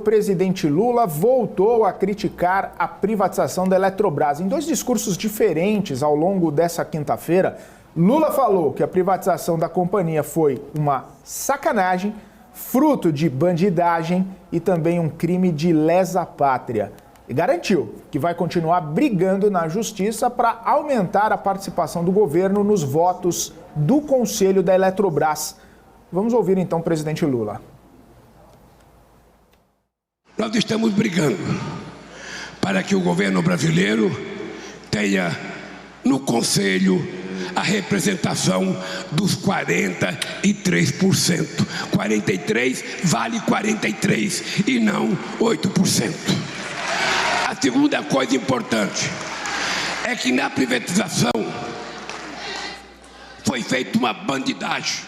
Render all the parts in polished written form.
presidente Lula voltou a criticar a privatização da Eletrobras. Em dois discursos diferentes ao longo dessa quinta-feira, Lula falou que a privatização da companhia foi uma sacanagem, fruto de bandidagem e também um crime de lesa pátria. E garantiu que vai continuar brigando na justiça para aumentar a participação do governo nos votos do Conselho da Eletrobras. Vamos ouvir então o presidente Lula. Nós estamos brigando para que o governo brasileiro tenha no Conselho a representação dos 43%. 43 vale 43 e não 8%. A segunda coisa importante é que na privatização foi feita uma bandidagem,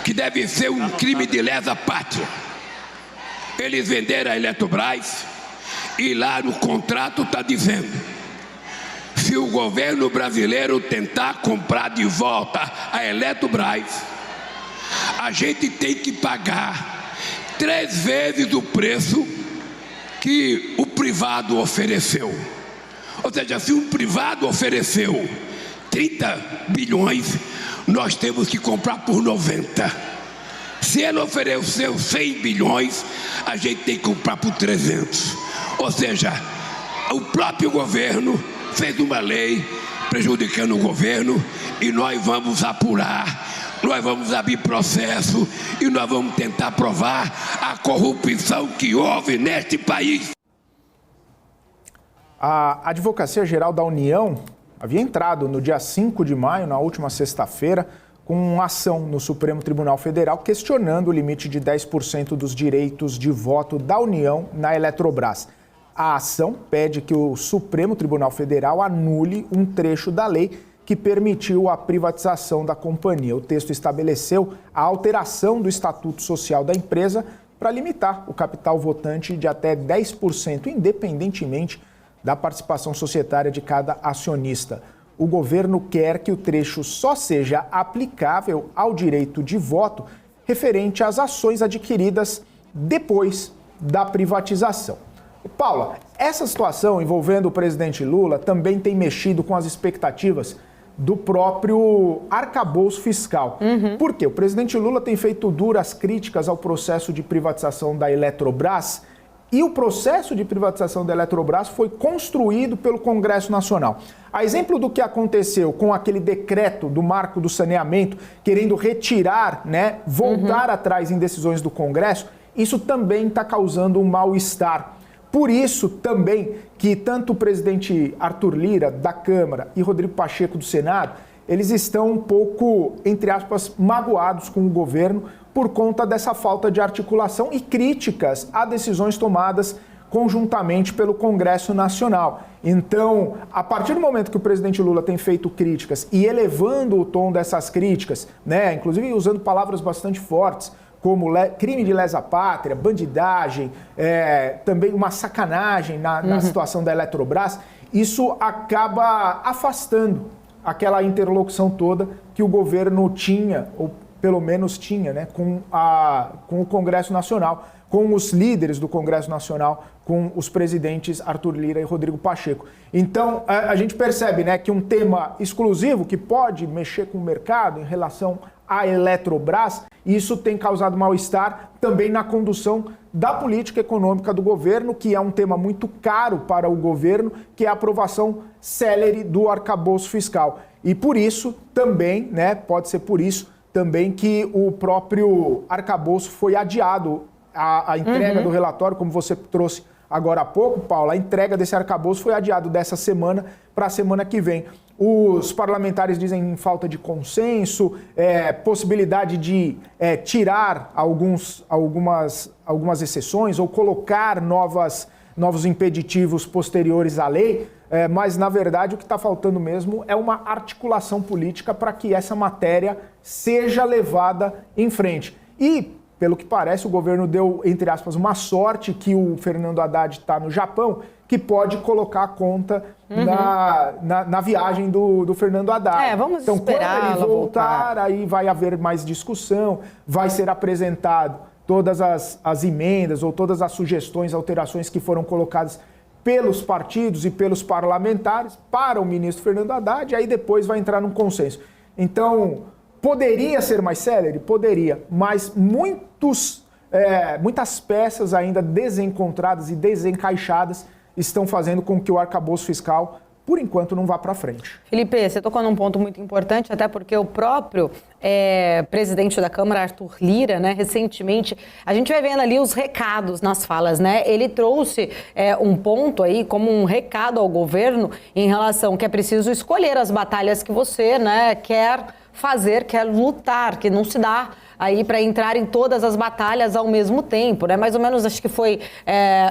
que deve ser um crime de lesa pátria. Eles venderam a Eletrobras e lá no contrato está dizendo: se o governo brasileiro tentar comprar de volta a Eletrobras, a gente tem que pagar 3 vezes o preço que o privado ofereceu. Ou seja, se um privado ofereceu 30 bilhões, nós temos que comprar por 90. Se ele ofereceu 100 bilhões, a gente tem que comprar por 300. Ou seja, o próprio governo fez uma lei prejudicando o governo e nós vamos apurar, nós vamos abrir processo e nós vamos tentar provar a corrupção que houve neste país. A Advocacia Geral da União havia entrado no dia 5 de maio, na última sexta-feira, com uma ação no Supremo Tribunal Federal questionando o limite de 10% dos direitos de voto da União na Eletrobras. A ação pede que o Supremo Tribunal Federal anule um trecho da lei que permitiu a privatização da companhia. O texto estabeleceu a alteração do Estatuto Social da empresa para limitar o capital votante de até 10%, independentemente da participação societária de cada acionista. O governo quer que o trecho só seja aplicável ao direito de voto referente às ações adquiridas depois da privatização. Paula, essa situação envolvendo o presidente Lula também tem mexido com as expectativas do próprio arcabouço fiscal. Por quê? O presidente Lula tem feito duras críticas ao processo de privatização da Eletrobras e o processo de privatização da Eletrobras foi construído pelo Congresso Nacional. A exemplo do que aconteceu com aquele decreto do marco do saneamento, querendo retirar, voltar atrás em decisões do Congresso, isso também está causando um mal-estar. Por isso também que tanto o presidente Arthur Lira, da Câmara, e Rodrigo Pacheco, do Senado, eles estão um pouco, entre aspas, magoados com o governo por conta dessa falta de articulação e críticas a decisões tomadas conjuntamente pelo Congresso Nacional. Então, a partir do momento que o presidente Lula tem feito críticas e elevando o tom dessas críticas, inclusive usando palavras bastante fortes, como crime de lesa pátria, bandidagem, também uma sacanagem na situação da Eletrobras, isso acaba afastando aquela interlocução toda que o governo tinha, ou pelo menos tinha, com o Congresso Nacional, com os líderes do Congresso Nacional, com os presidentes Arthur Lira e Rodrigo Pacheco. Então, a gente percebe que um tema exclusivo que pode mexer com o mercado em relação à Eletrobras, isso tem causado mal-estar também na condução da política econômica do governo, que é um tema muito caro para o governo, que é a aprovação célere do arcabouço fiscal. E por isso também, pode ser por isso também que o próprio arcabouço foi adiado, a entrega do relatório, como você trouxe agora há pouco, Paula, a entrega desse arcabouço foi adiado dessa semana para a semana que vem. Os parlamentares dizem falta de consenso, possibilidade de tirar algumas exceções ou colocar novos impeditivos posteriores à lei, mas, na verdade, o que está faltando mesmo é uma articulação política para que essa matéria seja levada em frente. E, pelo que parece, o governo deu, entre aspas, uma sorte que o Fernando Haddad está no Japão, que pode colocar a conta na viagem do Fernando Haddad. Vamos então, esperar quando ele voltar, aí vai haver mais discussão, vai ser apresentado todas as emendas ou todas as sugestões, alterações que foram colocadas pelos partidos e pelos parlamentares para o ministro Fernando Haddad, e aí depois vai entrar num consenso. Então, poderia ser mais célere? Poderia, mas muitas peças ainda desencontradas e desencaixadas estão fazendo com que o arcabouço fiscal, por enquanto, não vá para frente. Felipe, você tocou num ponto muito importante, até porque o próprio presidente da Câmara, Arthur Lira, né, recentemente, a gente vai vendo ali os recados nas falas, né? Ele trouxe um ponto aí como um recado ao governo em relação que é preciso escolher as batalhas que você, né, quer fazer, quer lutar, que não se dá aí para entrar em todas as batalhas ao mesmo tempo, né? Mais ou menos acho que foi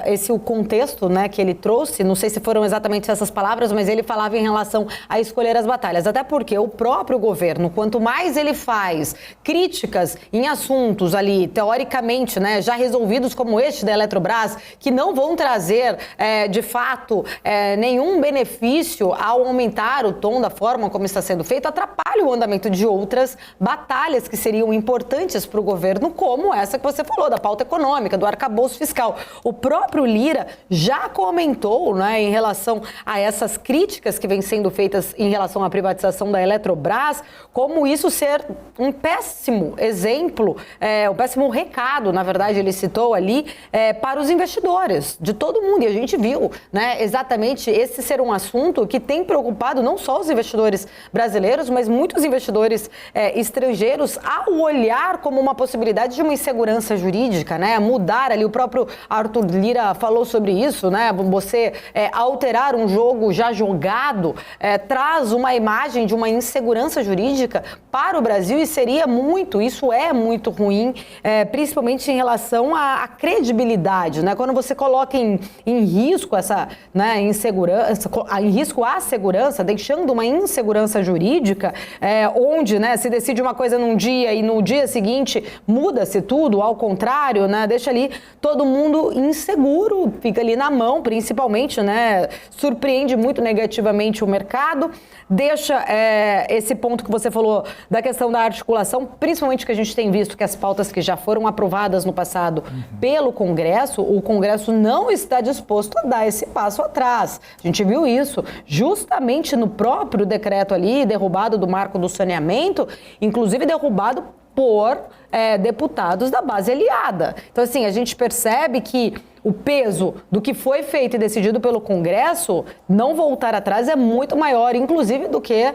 esse o contexto, né, que ele trouxe. Não sei se foram exatamente essas palavras, mas ele falava em relação a escolher as batalhas. Até porque o próprio governo, quanto mais ele faz críticas em assuntos ali, teoricamente, né, já resolvidos como este da Eletrobras, que não vão trazer, de fato, nenhum benefício ao aumentar o tom da forma como está sendo feito, atrapalha o andamento de outras batalhas que seriam importantes para o governo, como essa que você falou, da pauta econômica, do arcabouço fiscal. O próprio Lira já comentou, né, em relação a essas críticas que vêm sendo feitas em relação à privatização da Eletrobras, como isso ser um péssimo exemplo, um péssimo recado, na verdade, ele citou ali, para os investidores de todo mundo. E a gente viu, né, exatamente esse ser um assunto que tem preocupado não só os investidores brasileiros, mas muitos investidores estrangeiros ao olhar como uma possibilidade de uma insegurança jurídica, né? Mudar ali, o próprio Arthur Lira falou sobre isso, né? Você alterar um jogo já jogado traz uma imagem de uma insegurança jurídica para o Brasil e isso é muito ruim, principalmente em relação à credibilidade, né? Quando você coloca em risco essa, né, insegurança, em risco a segurança, deixando uma insegurança jurídica, onde, né, se decide uma coisa num dia e no dia seguinte muda-se tudo, ao contrário, né? Deixa ali todo mundo inseguro, fica ali na mão, principalmente, né? Surpreende muito negativamente o mercado, deixa esse ponto que você falou da questão da articulação, principalmente que a gente tem visto que as pautas que já foram aprovadas no passado pelo Congresso, o Congresso não está disposto a dar esse passo atrás. A gente viu isso justamente no próprio decreto ali, derrubado do marco do saneamento, inclusive derrubado por deputados da base aliada. Então, assim, a gente percebe que o peso do que foi feito e decidido pelo Congresso não voltar atrás é muito maior, inclusive, do que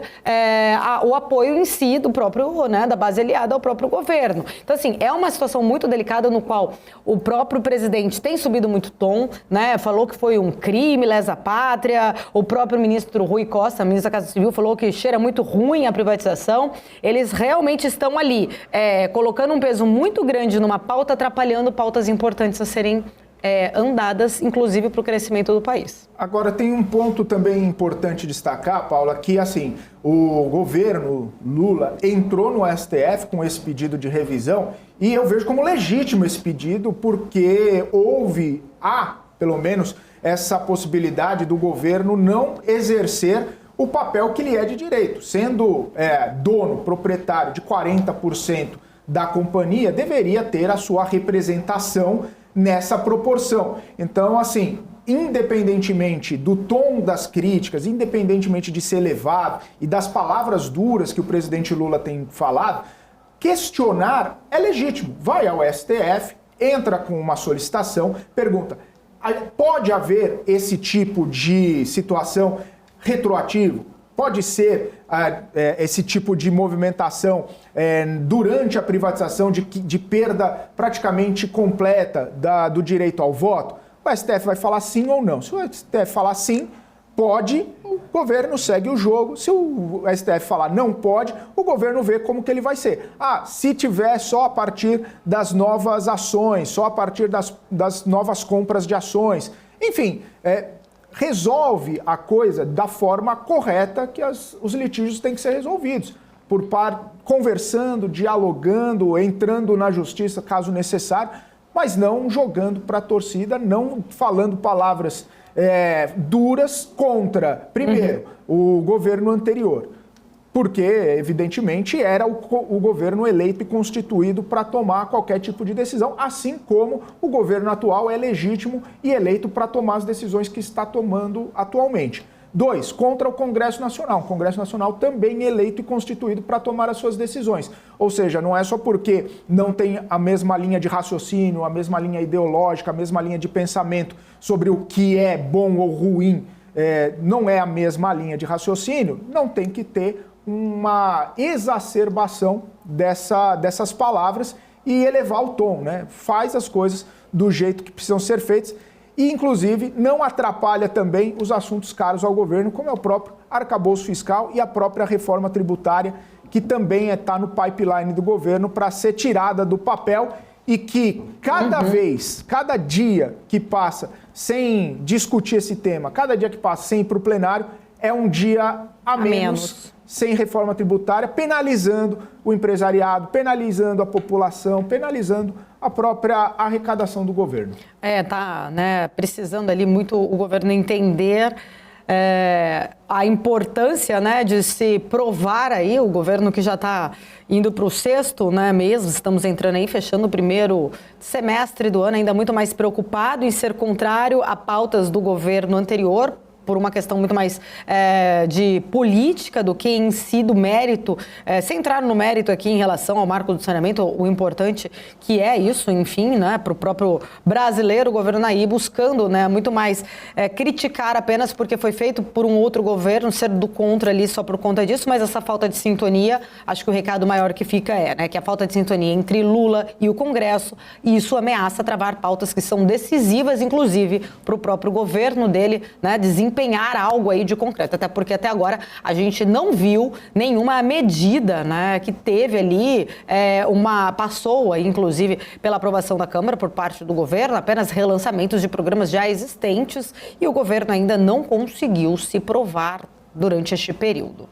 o apoio em si do próprio, né, da base aliada ao próprio governo. Então, assim, é uma situação muito delicada no qual o próprio presidente tem subido muito tom, né, falou que foi um crime, lesa pátria, o próprio ministro Rui Costa, ministro da Casa Civil, falou que cheira muito ruim a privatização. Eles realmente estão ali colocando um peso muito grande numa pauta, atrapalhando pautas importantes a serem andadas, inclusive para o crescimento do país. Agora, tem um ponto também importante destacar, Paula, que assim, o governo Lula entrou no STF com esse pedido de revisão e eu vejo como legítimo esse pedido porque há, pelo menos, essa possibilidade do governo não exercer o papel que lhe é de direito. Sendo dono, proprietário de 40% da companhia, deveria ter a sua representação nessa proporção. Então, assim, independentemente do tom das críticas, independentemente de ser levado e das palavras duras que o presidente Lula tem falado, questionar é legítimo. Vai ao STF, entra com uma solicitação, pergunta, pode haver esse tipo de situação retroativo? Pode ser esse tipo de movimentação durante a privatização de perda praticamente completa do direito ao voto? O STF vai falar sim ou não. Se o STF falar sim, pode, o governo segue o jogo. Se o STF falar não pode, o governo vê como que ele vai ser. Se tiver só a partir das novas ações, só a partir das novas compras de ações. Enfim, resolve a coisa da forma correta que os litígios têm que ser resolvidos. Conversando, dialogando, entrando na justiça caso necessário, mas não jogando para a torcida, não falando palavras duras contra, primeiro, o governo anterior. porque, evidentemente, era o governo eleito e constituído para tomar qualquer tipo de decisão, assim como o governo atual é legítimo e eleito para tomar as decisões que está tomando atualmente. 2, contra o Congresso Nacional. O Congresso Nacional também eleito e constituído para tomar as suas decisões. Ou seja, não é só porque não tem a mesma linha de raciocínio, a mesma linha ideológica, a mesma linha de pensamento sobre o que é bom ou ruim, não é a mesma linha de raciocínio, não tem que ter uma exacerbação dessas palavras e elevar o tom, né? Faz as coisas do jeito que precisam ser feitas e, inclusive, não atrapalha também os assuntos caros ao governo, como é o próprio arcabouço fiscal e a própria reforma tributária, que também está no pipeline do governo para ser tirada do papel e que cada vez, cada dia que passa sem discutir esse tema, cada dia que passa sem ir para o plenário, é um dia a menos sem reforma tributária, penalizando o empresariado, penalizando a população, penalizando a própria arrecadação do governo. Tá, né, precisando ali muito o governo entender a importância, né, de se provar aí, o governo que já está indo para o 6º, né, mês, estamos entrando aí, fechando o primeiro semestre do ano, ainda muito mais preocupado em ser contrário a pautas do governo anterior, por uma questão muito mais de política do que em si do mérito, sem entrar no mérito aqui em relação ao marco do saneamento, o importante que é isso, enfim, né, para o próprio brasileiro, o governo aí buscando, né, muito mais criticar apenas porque foi feito por um outro governo, ser do contra ali só por conta disso, mas essa falta de sintonia, acho que o recado maior que fica né, que a falta de sintonia entre Lula e o Congresso, e isso ameaça travar pautas que são decisivas, inclusive, para o próprio governo dele, né, desempenhar algo aí de concreto, até porque até agora a gente não viu nenhuma medida, né, que teve ali passou aí, inclusive pela aprovação da Câmara por parte do governo, apenas relançamentos de programas já existentes e o governo ainda não conseguiu se provar durante este período.